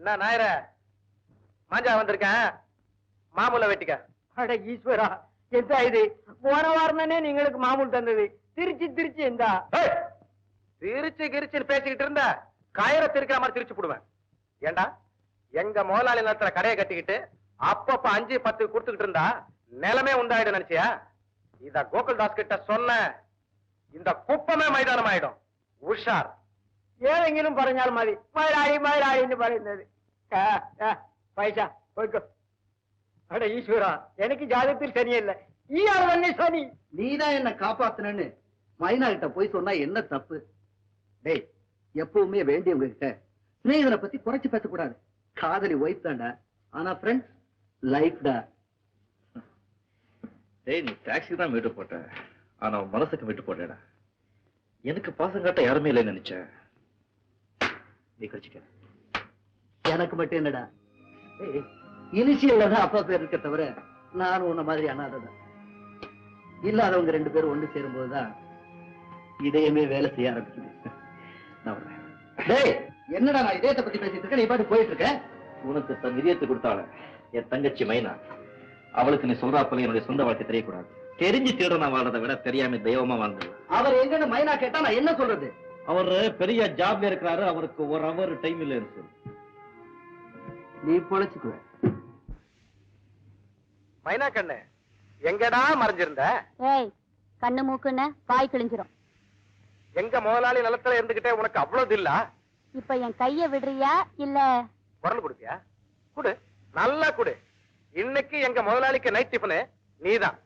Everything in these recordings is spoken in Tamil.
என்ன நாயர மாஞ்சா வந்திருக்கேன், மாமூல வெட்டிக்க. அட ஈஸ்வரா, எந்த இது போன வாரம் தானே நீங்களுக்கு மாமூல் தந்தது, திருச்சி திருச்சி எந்தா திருச்சி கிரிச்சின்னு பேசிக்கிட்டு இருந்த கயிறை திருக்கிற மாதிரி திருச்சி போடுவேன். ஏண்டா எங்க முதலாளி நிலத்துல கடையை கட்டிக்கிட்டு அப்பப்ப 5 10 கொடுத்துக்கிட்டு இருந்தா நிலமே உண்டாயிடும் நினைச்சியா? இத கோகுல்தாஸ் கிட்ட சொன்ன இந்த குப்பமே மைதானம் ஆயிடும். உஷார். ஏதெங்கிலும் പറഞ്ഞാൽ മതി. മയിലാടി മയിലാടി എന്ന് പറയുന്നത്. പൈസ പോയിക്കോ. அட ஈஸ்வரா, எனக்கு ஜாதகத்தில் சனியல்ல, ஈயாள் வண்ணே சனி. நீதான் என்ன காப்பாத்துனன்னு மைனா கிட்ட போய் சொன்னா என்ன தப்பு? டேய், எப்பவுமே வேண்டியவங்க கிட்ட ஸ்நேகிதனை பத்தி குறைச்சு பேசக்கூடாது. காதலி ஒய்ஃப் தான்டா, ஆனா ஃப்ரெண்ட்ஸ் லைஃப்டா. டேய், நீ டாக்ஸி தான் மீட்டு போட்ட, ஆனா மனசுக்கு மீட்டு போட்டேடா. எனக்கு பாசம் காட்ட யாருமே இல்லைன்னு நினைச்சேன். நீ கழிச்சுக்க. எனக்கு மட்டும் என்னடா, இனிஷியல்ல தான் அப்பா பேர் இருக்க தவிர நானும் உன்ன மாதிரி அனாதைதான். இல்லாதவங்க 2 பேரும் ஒண்ணு சேரும் போதுதான் இதயமே வேலை செய்ய ஆரம்பிக்குது. நான் வரேன். டேய், என்னடா நான் இதயத்தை பத்தி பேசிட்டு இருக்கேன், நீ பாட்டு போயிட்டு இருக்க. உனக்கு தன் இதயத்தை கொடுத்தாள என் தங்கச்சி மைனா, அவளுக்கு நீ சொல்றாப்பல என்னுடைய சொந்த வாழ்க்கை தெரியக்கூடாது. தெரிஞ்சு திருட நான் வாழ்றதை விட தெரியாம தெய்வமா வாழ்ந்தது. அவர் எங்கன்னு மைனா கேட்டா நான் என்ன சொல்றது? அவரு பெரிய ஜாப்ல இருக்கிறாரு, அவருக்கு 1 hour டைம் இல்லைன்னு சொல்லு. நீ பொழைச்சுக்குவ. மைனா கண்ணு எங்கடா மறைஞ்சிருந்த? ஏய், கண்ணு மூக்குன்னு வாய் கிழிஞ்சிரும். எங்க முதலாளி நிலத்துல இருந்துகிட்டே உனக்கு அவ்வளவு இல்ல? இப்ப என் கைய விடுறியா இல்ல குரல் கொடுப்பியா? குடு, நல்லா குடு. இன்னைக்கு எங்க முதலாளிக்கு நைட் டிஃபனு நீதான்.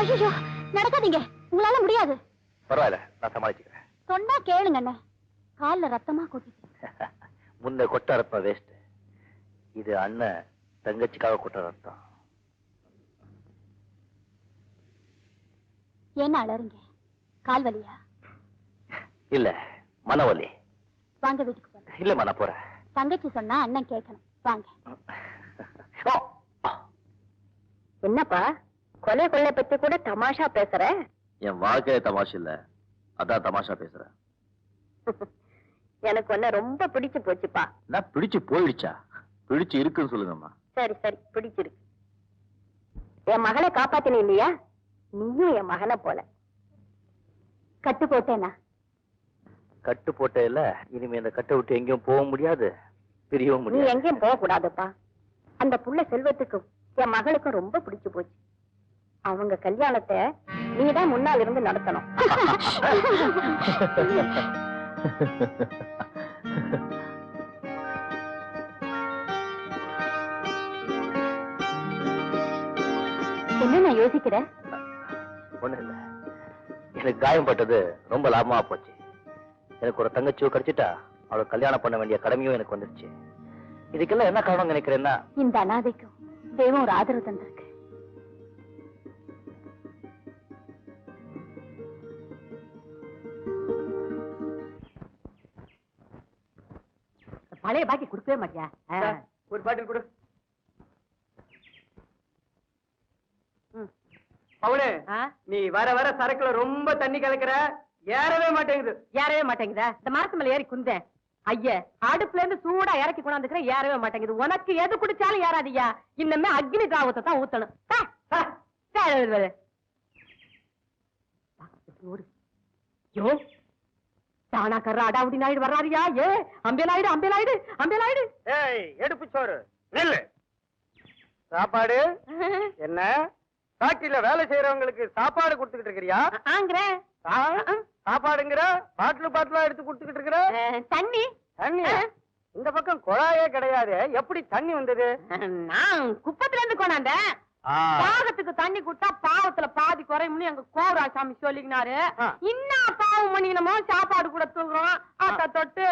ஐயோ, நடக்காதீங்க, உங்களால முடியாது. பரவாயில்ல, நான் சமாளிச்சுக்கிறேன். சொன்னா கேளுங்க அண்ணே, கால்ல ரத்தமா கொட்டிச்சு. முன்ன கொட்ட ரத்தம் வேஸ்ட், இது அண்ணன் தங்கச்சிக்காக கொட்ட ரத்தம். என்ன அலறீங்க? கால் வலியா? இல்ல, மனவலி. வாங்க வீட்டுக்கு போறேன். இல்லம்மா, நான் போறேன். தங்கச்சி சொன்னா அண்ணன் கேட்கணும், வாங்க. என்னப்பா, கொலை கொள்ளை பத்தி கூட தமாஷா பேசுற? என் வாழ்க்கைய தமாஷா இல்ல, அதான் தமாஷா பேசுறேன். எனக்கு ஒன்ன ரொம்ப பிடிச்சு போச்சுப்பா. நான் பிடிச்சு போயிடுச்சா? பிடிச்சு இருக்குன்னு சொல்லுங்கம்மா. சரி சரி, பிடிச்சிருக்கு. என் மகளை காப்பாத்தின இல்லையா? நீயும் என் மகனை போல. கட்டு போட்டேனா? கட்டு போட்டே இல்ல, இனிமே இந்த கட்டை விட்டு எங்கேயும் போக முடியாது, பிரியவும் நீ முடியாது. எங்கேயும் போக கூடாதுப்பா. அந்த புள்ள செல்வத்துக்கும் என் மகளுக்கும் ரொம்ப பிடிச்சு போச்சு. அவங்க கல்யாணத்தை நீதான் முன்னால் இருந்து நடத்தணும். என்ன நான் யோசிக்கிறேன்? ஒண்ணு இல்ல, எனக்கு காயம் பட்டது ரொம்ப லாபமா போச்சு. எனக்கு ஒரு தங்கச்சியோ கிடைச்சிட்டா அவளை கல்யாணம் பண்ண வேண்டிய கடமையும் எனக்கு வந்துருச்சு. இதுக்கெல்லாம் என்ன காரணம் நினைக்கிறேன்னா, இந்த அனாதைக்கும் தெய்வம் ஒரு ஆதரவு தந்திருக்கு. பழைய பாக்கி கொடுக்கவே மாட்டியா? ஒரு பாட்டில் கொடு. அவனு நீ வர வர சரக்குல ரொம்ப தண்ணி கலக்கிற, ஏறவே மாட்டேங்குது. ஏறவே மாட்டேங்குதா? இந்த மரத்து மேல ஏறி குந்தேன். ஐயா, அடுப்புல இருந்து சூடா இறக்கி கொண்டாந்துக்கிற, ஏறவே மாட்டேங்குது. உனக்கு எது குடிச்சாலும் ஏறாதியா. இன்னமே அக்னி திராவத்தை தான் ஊத்தணும். தானாக்கர்ற அடாவுடி நாயுடு வர்றாரியா? ஏ அம்பேலாயிடு அம்பேலாயிடு அம்பேலாயிடு. ஏய், எடுப்பு சோறு நெல்லு. சாப்பாடு என்ன? ஃபேக்டரியில வேலை செய்யறவங்களுக்கு சாப்பாடு கொடுத்துக்கிட்டு இருக்கிறியா? ஆங்கிறேன். சாப்பாடுங்கிற பாட்டிலா எடுத்து கொடுத்துக்கிட்டு இருக்கிற? தண்ணி தண்ணி இந்த பக்கம் குழாயே கிடையாது, எப்படி தண்ணி வந்தது? நான் குப்பத்துல இருந்து கொண்டாந்தேன். பாகத்துக்கு தண்ணி கொடுத்தா பாவத்துல பாதி குறையும்னு எங்க கோவராசாமி சொல்லிக்கினாரு. இன்னும் பாவம் பண்ணிக்கணுமோ சாப்பாடு கூட தூக்குறோம். ஆட்ட தொட்டு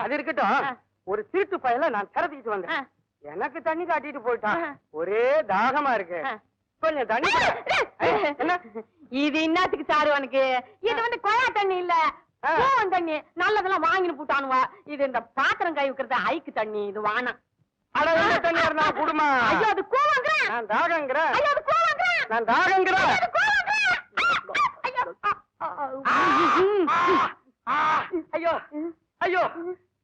அது இருக்கட்டும். ஒரு சீட்டு பையல நான் கறந்துக்கிட்டு வந்தேன். எனக்கு தண்ணி காட்டிட்டு போயிட்டான். ஒரே தாகமா இருக்கு, கொஞ்சம் தண்ணி. என்ன இது? இன்னத்துக்கு சாரு உனக்கு? இது வந்து கொழா தண்ணி இல்ல, கூவம் தண்ணி. நல்லதெல்லாம் வாங்கினு போட்டானுவா. இது இந்த பாத்திரம் கை வைக்கிறது ஐக்கு தண்ணி. இது வானா தண்ணி குடுமா? ஐயோ அது கூவங்கிறேன். நான் தாகங்கிறேன். ஐயோ அது கூவங்கிறேன். நான் தாகங்கிறேன். ஐயோ ஐயோ,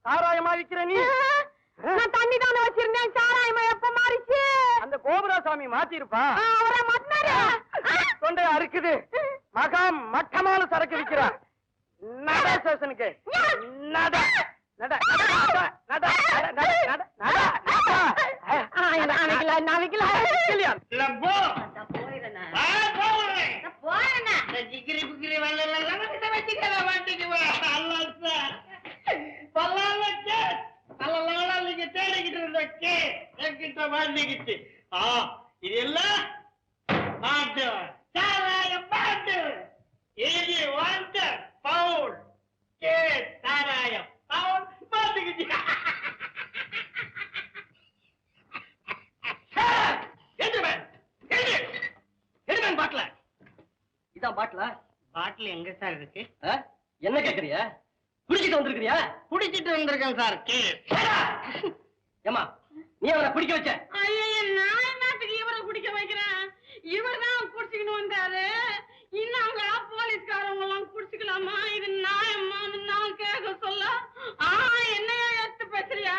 சாராயமா விக்கிற நீ? நான் தண்ணி தானே வச்சிருந்தேன். சாராயமா எப்ப மாறிச்சு? அந்த கோபுராசாமி மாத்திருப்பா. அவரை மாத்தினாரு. தொண்டை அறுக்குது. மகா மட்டமான சரக்கு விக்கிறா. நட ஸ்டேஷனுக்கு நட நட நட நட நட நட நட. நான் வைக்கல. பாட்டில் எங்க சார் இருக்கு? என்ன கேக்குறியா? குடிச்சிட்டு வந்திருக்கிறியா? குடிச்சிட்டு வந்திருக்கேன் சார். ஏமா நீ அவனை குடிக்க வச்ச? ஐயோ, நான் என்னத்துக்கு இவரை குடிக்க வைக்கிறேன்? இவர் தான் குடிச்சுக்கணும் வந்தாரு. இன்னும் போலீஸ்காரங்க எல்லாம் குடிச்சுக்கலாமா? இது நியாயமா? நான் கேட்க சொல்ல என்னைய எடுத்து பேசுறியா?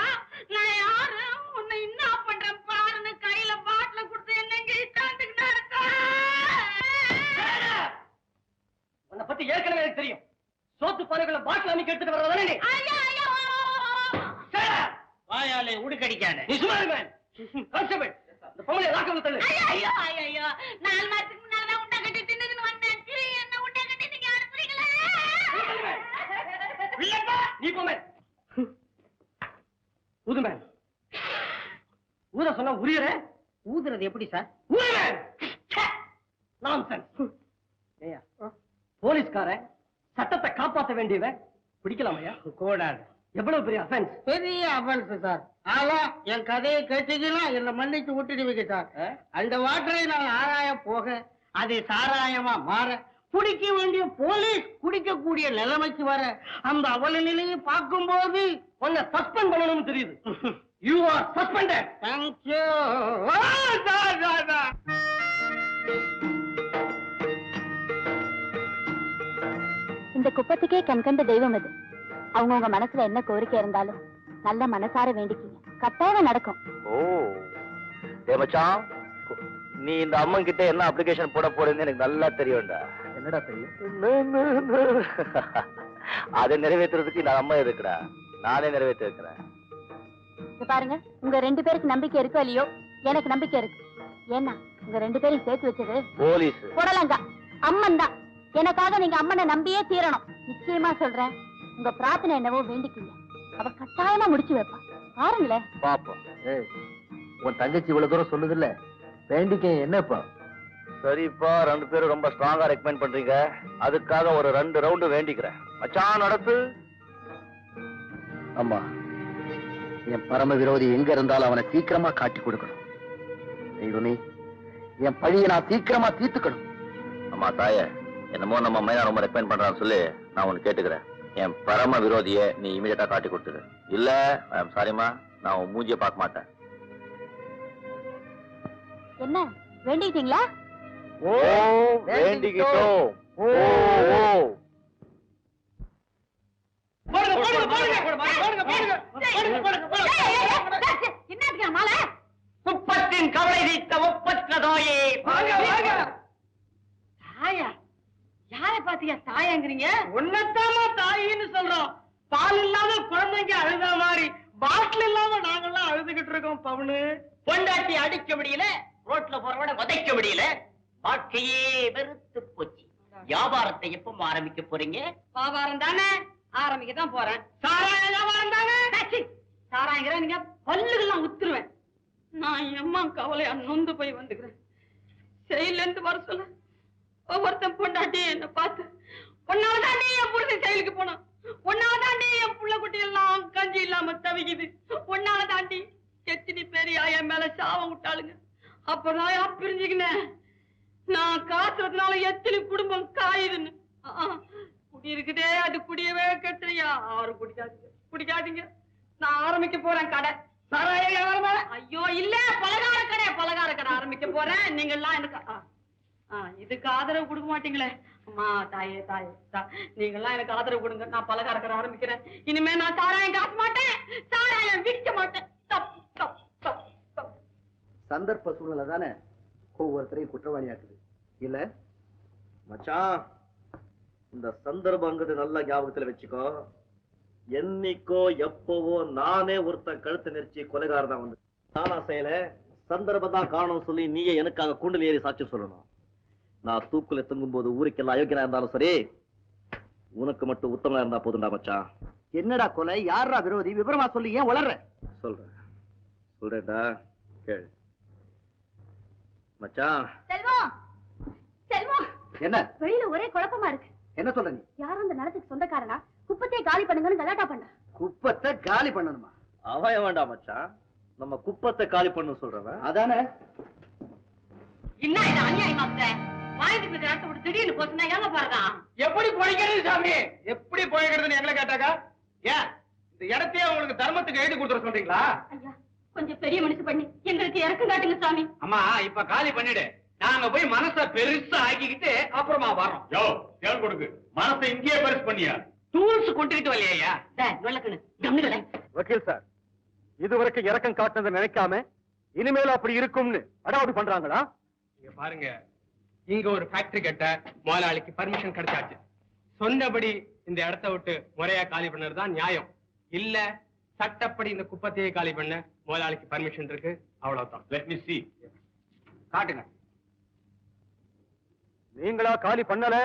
நான் யாரு? உன்னை என்ன பண்றேன் பாருன்னு கையில பாட்டில கொடுத்து என்ன இட்டாந்துக்கிட்டா இருக்கா? உன்னை பத்தி ஏற்கனவே எனக்கு தெரியும். சோத்து பானைக்குள்ள பாட்டில் அமைக்க எடுத்துட்டு வர்றதானே நீ? வாயாலே உடுக்கடிக்காத. நீ சும்மா இருங்க. கான்ஸ்டபிள், இந்த பொம்பளை லாக்கப்ல தள்ளு. ஐயோ 4 மாசத்துக்கு முன்னாலதான் உண்டை கட்டி தின்னுக்குன்னு வந்தேன். என்ன உண்டை கட்டி நீங்க அனுப்புறீங்களா? நீ போமே. ஊதுமேன். ஊத சொன்னா உரியற? ஊதுறது எப்படி சார்? ஊதுமேன். நான்சென்ஸ். ஏயா, போலீஸ்காரன் சட்டத்தை காப்பாற்ற வேண்டியவன் பிடிக்கலாமையா? கூடாது. எவ்வளவு பெரிய அஃபென்ஸ்? பெரிய அஃபென்ஸ் சார். ஆனா என் கதையை கேட்டீங்கன்னா என்ன மன்னிச்சு விட்டுடுவீங்க சார். அந்த வாட்டரை நான் ஆராய போக அது சாராயமா மாற, குடிக்க வேண்டிய போலீஸ் குடிக்கக்கூடிய நிலைமைக்கு வர, அந்த அவல நிலையை பார்க்கும்போது உன்னை சஸ்பெண்ட் பண்ணணும்னு தெரியுது. You are suspended. தேங்க்யூ. இந்த குப்பத்துக்கே கண்கண்ட தெய்வம் அது. அவங்கவுங்க மனசுல என்ன கோரிக்கை இருந்தாலும் நல்ல மனசார வேண்டிக்கிங்க, கட்டாயம் நடக்கும். ஓ மச்சான், நீ இந்த அம்மன் கிட்ட என்ன அப்ளிகேஷன் போட போறேன்னு எனக்கு நல்லா தெரியும்டா. என்னடா தெரியும்? அதை நிறைவேற்றுறதுக்கு இந்த அம்மா இருக்குடா, நானே நிறைவேற்றி இருக்கிறேன். பாருங்க, உங்க 2 பேருக்கு நம்பிக்கை இருக்கோ இல்லையோ, எனக்கு நம்பிக்கை இருக்கு. ஏன்னா உங்க 2 பேரையும் சேர்த்து வச்சது போலீஸ் புடலங்க அம்மன் தான். எனக்காக நீங்க அம்மனை நம்பியே தீரணும். நிச்சயமா சொல்றேன், உங்க பிரார்த்தனை என்னவோ வேண்டிக்கீங்க, அவ கட்டாயமா முடிச்சு வைப்பா. பாருங்களேன். பாப்போம். உன் தங்கச்சி இவ்வளவு தூரம் சொல்லுது இல்ல, வேண்டிக்க என்னப்பா? சரிப்பா, 2 பேரும் ரொம்ப ஸ்ட்ராங்கா ரெக்கமெண்ட் பண்றீங்க. அதுக்காக ஒரு 2 ரவுண்டு வேண்டிக்கிறேன். மச்சான் நடத்து. அம்மா, என் பரம விரோதி எங்க இருந்தாலும் அவனை சீக்கிரமா காட்டி கொடுக்கணும். தெய்வமே, என் பழியை நான் சீக்கிரமா தீர்த்துக்கணும். அம்மா தாயே, என்னமோ நம்ம மைனா ரொம்ப ரெக்கமெண்ட் பண்றான்னு சொல்லி நான் ஒன்னு கேட்டுக்கிறேன். என் பரம விரோதியை நீ இமீடியட்டா காட்டி கொடுத்துரு. இல்ல சாரிம்மா, நான் உன் மூஞ்சிய பார்க்க மாட்டேன். என்ன வேண்டிட்டீங்களா? ஓ வேண்டிக்கிட்டோம். ஓ ஓ என்னத்துக்கு மாலை? குப்பத்தின் கவலை தீர்த்த ஒப்பற்ற தாயே. தாயா? யாரை பாத்தியா தாயங்கிறீங்க? உன்னத்தாமா தாயின்னு சொல்றோம். பால் இல்லாம குழந்தைங்க அழுத மாதிரி பாட்டில் இல்லாம நாங்கெல்லாம் அழுதுகிட்டு இருக்கோம். பவுனு பொண்டாட்டி அடிக்க முடியல, ரோட்ல போறவட உதைக்க முடியல, வாழ்க்கையே வெறுத்து போச்சு. வியாபாரத்தை எப்ப ஆரம்பிக்க போறீங்க? வியாபாரம் தானே, ஆரம்பிக்க தான் போறேன். சாராய வியாபாரம் தானே. சாராயங்கிற நீங்க பல்லுகள்லாம் உத்துருவேன். நான் எம்மா கவலையா நொந்து போய் வந்துக்கிறேன். செயல இருந்து வர சொல்ல ஒவ்வொருத்தன் பொண்டாட்டி என்ன பார்த்து, உன்னால தாண்டி என் புருஷன் செயலுக்கு போனான், உன்னால தாண்டி என் புள்ள குட்டி எல்லாம் கஞ்சி இல்லாம தவிக்குது, உன்னால தாண்டி எத்தனை பேர் என் மேல சாபம் விட்டாளுங்க. அப்பதான் பிரிஞ்சுக்கினேன். நான் காசுறதுனால எத்தனை குடும்பம் காயுதுன்னு. குடி இருக்குதே, அது குடியவே கட்டுறியா? யாரும் குடிக்காதீங்க, குடிக்காதீங்க. நான் ஆரம்பிக்க போறேன் கடை. சாராய வியாபாரமா? ஐயோ இல்ல, பலகார கடை ஆரம்பிக்க போறேன். நீங்க எல்லாம் எனக்கு இதுக்கு ஆதரவு கொடுக்க மாட்டீங்களே? அம்மா தாயே தாயே, நீங்க எல்லாம் எனக்கு ஆதரவு கொடுங்க. நான் பலகார கடை ஆரம்பிக்கிறேன். இனிமே நான் சாராயம் காச மாட்டேன், சாராயம் விற்க மாட்டேன். தப்பு தப்பு தப்பு தப்பு. சந்தர்ப்ப சூழ்நிலை தானே ஒவ்வொருத்தரையும் குற்றவாளியாக்குது இல்ல? மச்சான், இந்த சந்தர்ப்பங்கிறது நல்ல ஞாபகத்துல வச்சுக்கோ. என்னைக்கோ எப்பவோ நானே ஒருத்தன் கழுத்து நெரிச்சு கொலைகாரன் தான் வந்து நானா செய்யல. சந்தர்ப்பம் தான் காரணம் சொல்லி நீயே எனக்காக கூண்டில் ஏறி சாட்சி சொல்லணும். நான் தூக்குல தொங்கும் போது ஊருக்கெல்லாம் அயோக்கியனா இருந்தாலும் சரி, உனக்கு மட்டும் உத்தமனா இருந்தா போதுண்டா மச்சான். என்னடா கொலை? யாரா விரோதி? விவரமா சொல்லி ஏன் வளர்ற? சொல்றேன்டா கேள் மச்சான். செல்வம், செல்வம், என்ன வெளியில ஒரே குழப்பமா இருக்கு. என்ன சொல்ற நீ? யாரும் அந்த நிலத்துக்கு சொந்தக்காரனா குப்பத்தையே காலி பண்ணுங்கன்னு கலாட்டா பண்ற. குப்பத்தை காலி பண்ணணுமா? அவன் வேண்டாம் மச்சான், நம்ம குப்பத்தை காலி பண்ணு சொல்றவன் அதானே? என்ன இது அநியாயமா சார்? வாங்கிட்டு போய் இடத்த விட்டு திடீர்னு போச்சுன்னா எங்க பாருங்க. எப்படி பொழைக்கிறது சாமி? எப்படி பொழைக்கிறதுன்னு எங்களை கேட்டாக்கா? ஏன் இந்த இடத்தையே உங்களுக்கு தர்மத்துக்கு எழுதி கொடுத்துட சொல்றீங்களா? ஐயா, கொஞ்சம் பெரிய மனுஷ பண்ணி எங்களுக்கு இறக்கம் காட்டுங்க சாமி. அம்மா, இப்ப காலி பண்ணிடு. நாங்க போய் மனச பெருசா ஆக்கிக்கிட்டு அப்புறமா வரோம். யோ, தேள் கொடுக்கு. மனசை இங்கேயே பெருசு பண்ணியா? டூல்ஸ் கொண்டுகிட்டு வரலையா? நொல்லக்கண்ணு கம்னுகளை. வக்கீல் சார், இதுவரைக்கும் இறக்கம் காட்டுனதை நினைக்காம இனிமேல அப்படி இருக்கும்னு அடாவடி பண்றாங்களா? இங்க பாருங்க, இங்க ஒரு ஃபேக்டரி கட்ட முதலாளிக்கு பர்மிஷன் கிடைச்சாச்சு. சொன்னபடி இந்த இடத்தை விட்டு முறையா காலி பண்ணதுதான் நியாயம். இல்ல சட்டப்படி இந்த குப்பத்தையே காலி பண்ண முதலாளிக்கு பர்மிஷன் இருக்கு, அவ்வளவுதான். Let me see. காட்டுங்க. நீங்களா காலி பண்ணல,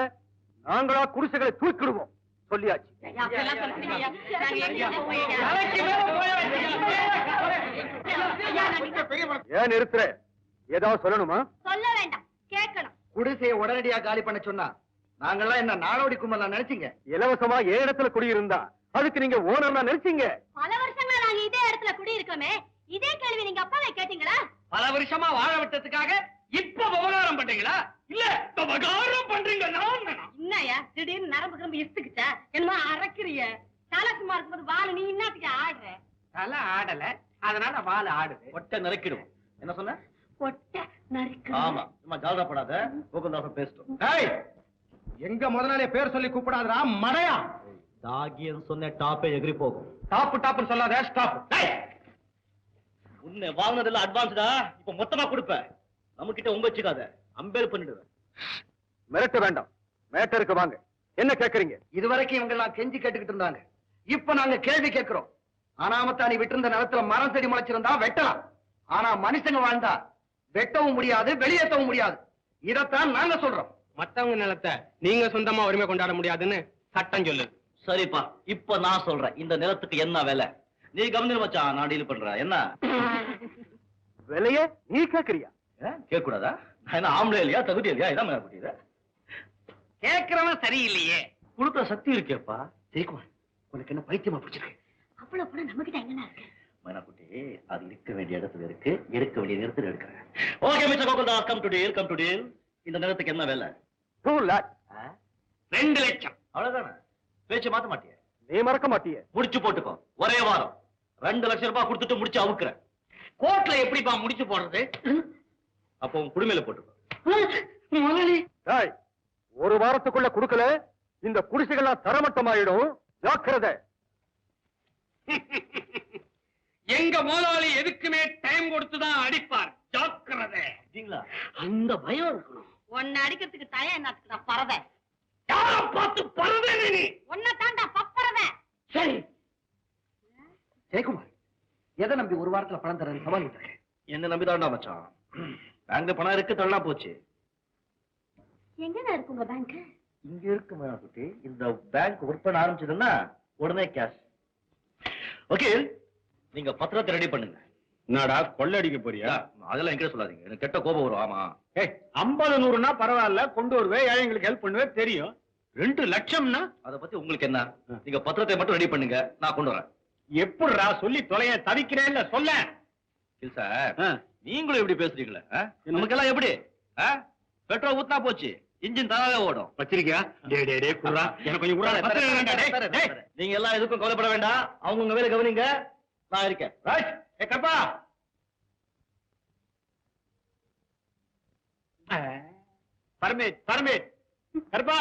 நாங்களா குடிசைகளை தூக்கிடுவோம் சொல்லியாச்சு. ஐயா, அப்படியெல்லாம் சொல்லுங்க ஐயா. நாங்க எங்கேயா போய் ஐயா. தலைக்கு மேல போய் ஐயா, நாங்க ஏன் நிறுத்துற? ஏதாவது சொல்லணுமா? சொல்ல வேண்டாம், கேட்கணும். குடிசையை உடனடியா காலி பண்ண சொன்னா நாங்கெல்லாம் என்ன நாடோடி கும்பலாம் நினைச்சீங்க? இலவசமா ஏன் இடத்துல குடியிருந்தா அதுக்கு நீங்க ஓனர்னா நினைச்சீங்க? பல வருஷங்களா நாங்க இதே இடத்துல குடி இருக்கோமே, இதே கேள்வி நீங்க அப்பாவை கேட்டீங்களா? பல வருஷமா வாழ விட்டதுக்காக இப்ப விவகாரம் பண்றீங்களா? இல்ல விவகாரம் பண்றீங்க. என்னய்யா திடீர்னு நரம்பு கிரம்பு இசுக்குச்சா? என்னமா அரைக்கிறிய? தலை சும்மா இருக்கும்போது வாழ நீ என்னத்துக்கு ஆடுற? தலை ஆடல, அதனால வாழ ஆடுது. ஒட்ட நறுக்கிடும். என்ன சொன்ன? பொட்ட நறுக்கு. ஆமா, சும்மா ஜாலிப்படாத. கோகுல்தாசன் பேசிட்டோம். டேய், எங்க முதலாளிய பேர் சொல்லி கூப்பிடாதடா மடையா. தாகியன்னு சொன்ன டாப்பே எகிரி போகும். டாப் டாப்னு சொல்லாத, ஸ்டாப். உன்னை வாங்கினதெல்லாம் அட்வான்ஸ்டா, இப்ப மொத்தமா கொடுப்ப. நம்ம கிட்ட உங்க வச்சுக்காத, அம்பேல் பண்ணிடுவேன். மிரட்ட வேண்டாம், மேட்டருக்கு வாங்க. என்ன கேக்குறீங்க? இதுவரைக்கும் இவங்க எல்லாம் கெஞ்சி கேட்டுக்கிட்டு இருந்தாங்க, இப்ப நாங்க கேள்வி கேட்கிறோம். அனாமத்தா நீ விட்டு இருந்த நிலத்துல மரம் செடி முளைச்சிருந்தா வெட்டலாம், ஆனா மனுஷங்க வாழ்ந்தா வெட்டவும் முடியாது, வெளியேற்றவும் முடியாது. இதத்தான் நாங்க சொல்றோம். மத்தவங்க நிலத்தை நீங்க சொந்தமா உரிமை கொண்டாட முடியாதுன்னு சட்டம் சொல்லு. சரிப்பா, இப்ப நான் சொல்றேன், இந்த நிலத்துக்கு என்ன விலை? நீ கவனிரு மச்சான், நான் டீல் பண்றேன். என்ன விலையே நீ கேக்குறியா? கேட்க கூடாதா? நான் என்ன ஆம்பளை இல்லையா, தகுதி இல்லையா? இதான் மேல கேட்கிறவன் சரியில்லையே. கொடுக்குற சக்தி இருக்கேப்பா. ஜெயக்குமார், உனக்கு என்ன பைத்தியமா பிடிச்சிருக்கு? அவ்வளவு பணம் நம்ம கிட்ட எங்கண்ணா இருக்கு? மைனாக்குட்டி, அது இருக்க வேண்டிய இடத்துல இருக்கு, எடுக்க வேண்டிய நேரத்தில் எடுக்கிறேன். Okay mister Gokuldas, come to deal, come to deal. இந்த நிலத்துக்கு என்ன வேலை? 2 lakh. 2 லட்சம். அவ்வளவுதானே? பேச்சு மாத்த மாட்டிய? நீ மறக்க மாட்டிய? முடிச்சு போட்டுக்கோ, ஒரே வாரம் 2 லட்சம் ரூபாய் கொடுத்துட்டு முடிச்சு அவுக்குறேன். கோர்ட்ல எப்படிப்பா முடிச்சு போடுறது? அப்போ உன் குடுமையில போட்டுக்கோ. முதலாளி, டேய், ஒரு வாரத்துக்குள்ள கொடுக்கல இந்த குடிசைகள்லாம் தரமட்டமாயிடும். ஜாக்கிரதை. எங்க முதலாளி எதுக்குமே டைம் கொடுத்துதான் அடிப்பார். ஜாக்கிரதை. அந்த பயம் இருக்கணும். உன்னை அடிக்கிறதுக்கு தயம் என்னத்துக்குடா பறவை? யார பார்த்து பரவேனே நீ? உன்னை தாண்டா பப்பறவை. சரி, ஜெயக்குமார், எதை நம்பி ஒரு வாரத்துல பணம் தரேன்னு சவால் விட்டுருக்கேன்? என்ன நம்பிதான்டா மச்சான். பேங்க்ல பணம் இருக்கு, தள்ளா போச்சு. எங்கண்ணா இருக்கு உங்க பேங்க்? இங்க இருக்கு மைனாக்குட்டி. இந்த பேங்க் ஒர்க் பண்ண ஆரம்பிச்சதுன்னா உடனே கேஷ். ஓகே, நீங்க பத்திரத்தை ரெடி பண்ணுங்க. என்னடா கொள்ளடிக்க போறியா? அதெல்லாம் என்கிட்ட சொல்லாதீங்க, எனக்கு கெட்ட கோபம் வரும். ஆமா, 50 100னா பரவாயில்ல, கொண்டு வருவேன், ஏழைங்களுக்கு ஹெல்ப் பண்ணுவேன், தெரியும். 2 லட்சம்னா அத பத்தி உங்களுக்கு என்ன? நீங்க பத்திரத்தை மட்டும் ரெடி பண்ணுங்க, நான் கொண்டு வரேன். எப்படிடா சொல்லி தொலைய தவிக்கிறேன்ல, சொல்ல. இல்ல சார், நீங்களும் எப்படி பேசுறீங்களே? நமக்கெல்லாம் எப்படி? பெட்ரோல் ஊத்துனா போச்சு, இன்ஜின் தானாவே ஓடும். வச்சிருக்கியா? குர்ரா, எனக்கு கொஞ்சம் குர்ரா, பத்திரம் வேண்டாம், டேய், டேய். நீங்க எல்லாம் எதுக்கும் கவலைப்பட வேண்டாம், அவங்க உங்க வேலை கவனிங்க, நான் இருக்கேன். ரைட். ஏ கப்பா, பர்மிட் கருப்பா.